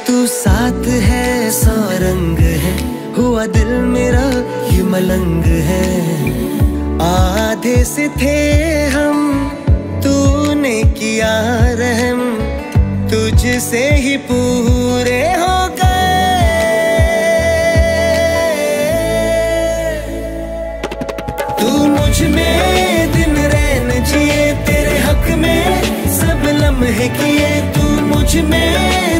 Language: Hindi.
तू साथ है सौ रंग है, हुआ दिल मेरा ये मलंग है। आधे से थे हम, तूने किया रहम, तुझसे ही पूरे हो गए। तू मुझ में दिन रैन जिए, तेरे हक में सब लम्हे किए। तू मुझ में